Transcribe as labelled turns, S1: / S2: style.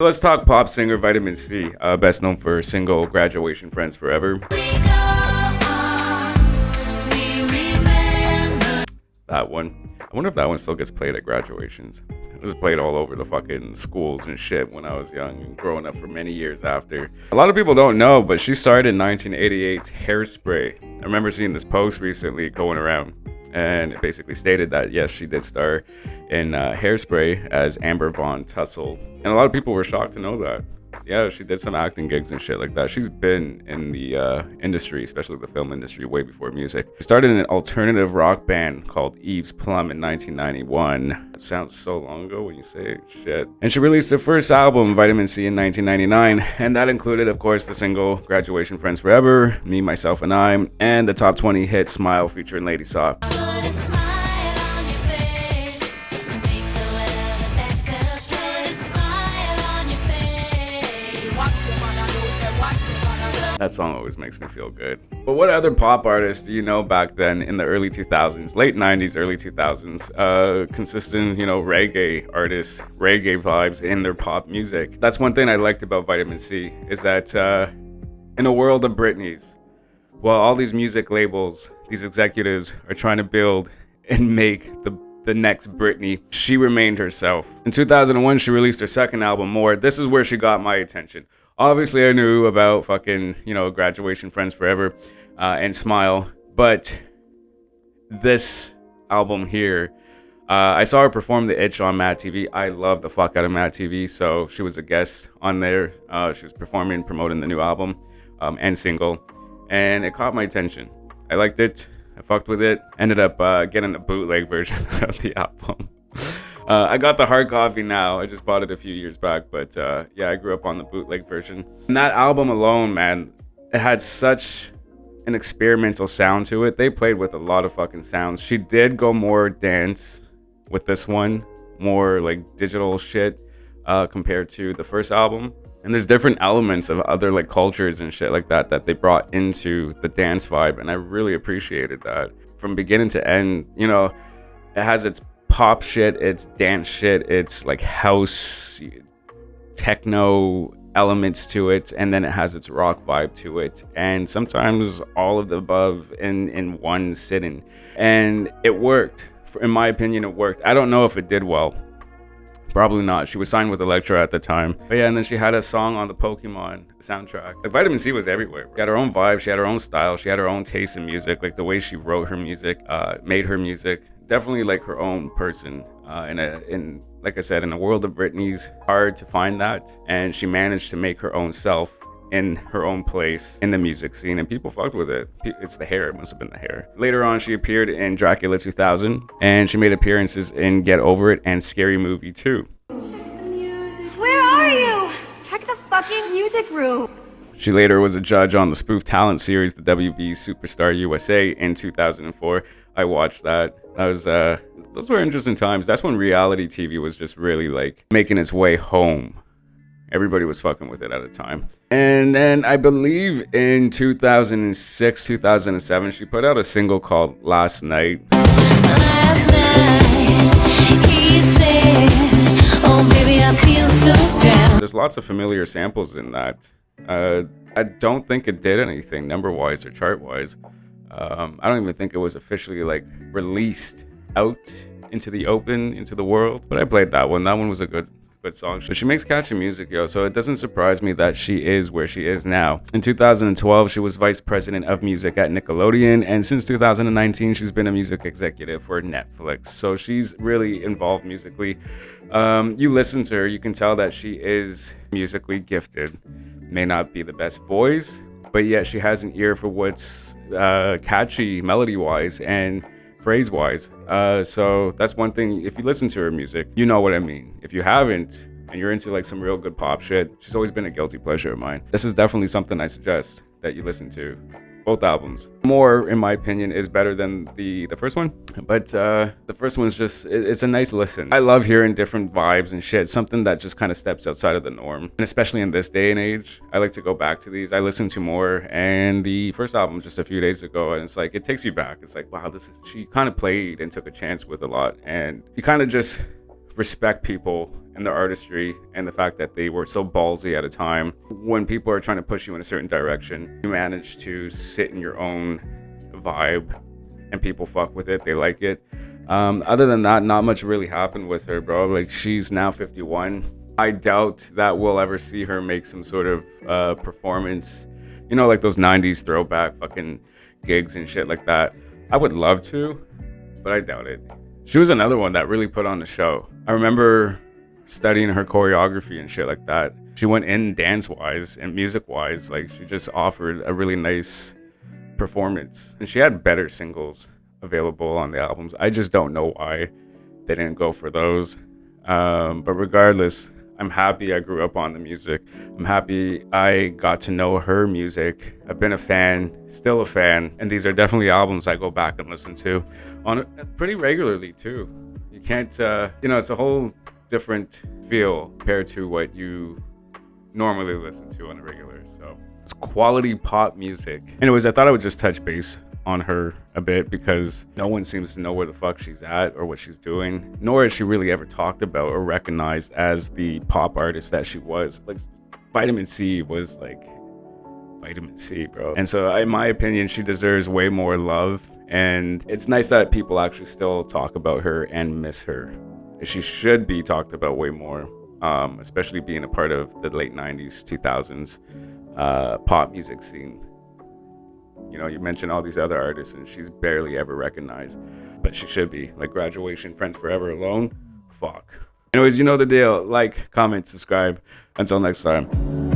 S1: So let's talk pop singer Vitamin C, best known for her single Graduation Friends Forever. That one. I wonder if that one still gets played at graduations. It was played all over the fucking schools and shit when I was young and growing up for many years after. A lot of people don't know, but she starred in 1988's Hairspray. I remember seeing this post recently going around, and it basically stated that yes, she did star in Hairspray as Amber Von Tussle. And a lot of people were shocked to know that. Yeah, she did some acting gigs and shit like that. She's been in the industry, especially the film industry, way before music. She started in an alternative rock band called Eve's Plum in 1991. It sounds so long ago when you say it, shit. And she released her first album, Vitamin C, in 1999. And that included, of course, the single Graduation Friends Forever, Me, Myself, and I, and the top 20 hit Smile featuring Lady Saw. That song always makes me feel good. But what other pop artists do you know back then in the early 2000s, late 90s, early 2000s? Consistent, reggae artists, reggae vibes in their pop music. That's one thing I liked about Vitamin C, is that in a world of Britneys, while all these music labels, these executives are trying to build and make the next Britney, she remained herself. In 2001, she released her second album, More. This is where she got my attention. Obviously, I knew about fucking, Graduation Friends Forever and Smile. But this album here, I saw her perform The Itch on Mad TV. I love the fuck out of Mad TV. So she was a guest on there. She was performing, promoting the new album and single. And it caught my attention. I liked it. I fucked with it. Ended up getting a bootleg version of the album. I got the hard copy now. I just bought it a few years back, but I grew up on the bootleg version. And that album alone, man, it had such an experimental sound to it. They played with a lot of fucking sounds. She did go more dance with this one, more like digital shit compared to the first album. And there's different elements of other like cultures and shit like that they brought into the dance vibe, and I really appreciated that. From beginning to end, it has its pop shit, it's dance shit, it's like house, techno elements to it, and then it has its rock vibe to it, and sometimes all of the above in one sitting. And it worked. In my opinion, it worked. I don't know if it did well. Probably not. She was signed with Elektra at the time. But yeah, and then she had a song on the Pokemon soundtrack. Like, Vitamin C was everywhere. She had her own vibe, she had her own style, she had her own taste in music, like the way she wrote her music, made her music. Definitely like her own person. In like I said, in a world of Britney's, hard to find that. And she managed to make her own self in her own place in the music scene, and people fucked with it. It's the hair. It must have been the hair. Later on, she appeared in Dracula 2000, and she made appearances in Get Over It and Scary Movie 2.
S2: Where are you? Check the fucking music room.
S1: She later was a judge on the spoof talent series, the WB Superstar USA, in 2004. I watched that. Those were interesting times. That's when reality TV was just really like making its way home. Everybody was fucking with it at the time. And then I believe in 2006, 2007, she put out a single called Last Night.
S3: Last night, he said, oh baby, I feel so down.
S1: There's lots of familiar samples in that. I don't think it did anything number-wise or chart-wise. I don't even think it was officially like released out into the open, into the world. But I played that one. That one was a good song. But she makes catchy music, yo, so it doesn't surprise me that she is where she is now. In 2012, she was vice president of music at Nickelodeon, and since 2019, she's been a music executive for Netflix. So she's really involved musically. You listen to her, you can tell that she is musically gifted. May not be the best voice, but yet she has an ear for what's catchy melody-wise and phrase-wise. So that's one thing. If you listen to her music, you know what I mean. If you haven't, and you're into like some real good pop shit, she's always been a guilty pleasure of mine. This is definitely something I suggest that you listen to. Both albums. More, in my opinion, is better than the first one, but the first one's just, it's a nice listen. I love hearing different vibes and shit, something that just kind of steps outside of the norm. And especially in this day and age, I like to go back to these. I listen to more, and the first album just a few days ago, and it's like, it takes you back. It's like, wow, she kind of played and took a chance with a lot, and you kind of just respect people and their artistry and the fact that they were so ballsy at a time. When people are trying to push you in a certain direction, you manage to sit in your own vibe and people fuck with it, they like it. Other than that, not much really happened with her, bro. Like, she's now 51. I doubt that we'll ever see her make some sort of performance, you know, like those 90s throwback fucking gigs and shit like that. I would love to, but I doubt it. She was another one that really put on the show. I remember studying her choreography and shit like that. She went in dance-wise and music-wise. Like, she just offered a really nice performance. And she had better singles available on the albums. I just don't know why they didn't go for those. But regardless, I'm happy I grew up on the music. I'm happy I got to know her music. I've been a fan, still a fan, and these are definitely albums I go back and listen to on pretty regularly too. You can't, you know, it's a whole different feel compared to what you normally listen to on a regular. So it's quality pop music. Anyways, I thought I would just touch base on her a bit because no one seems to know where the fuck she's at or what she's doing, nor is she really ever talked about or recognized as the pop artist that she was. Like, Vitamin C was like Vitamin C, bro. And so in my opinion, she deserves way more love, and it's nice that people actually still talk about her and miss her. She should be talked about way more, especially being a part of the late 90s 2000s pop music scene. You know, you mentioned all these other artists and she's barely ever recognized, but she should be. Like Graduation, Friends Forever alone, fuck. Anyways, you know the deal. Like, comment, subscribe. Until next time.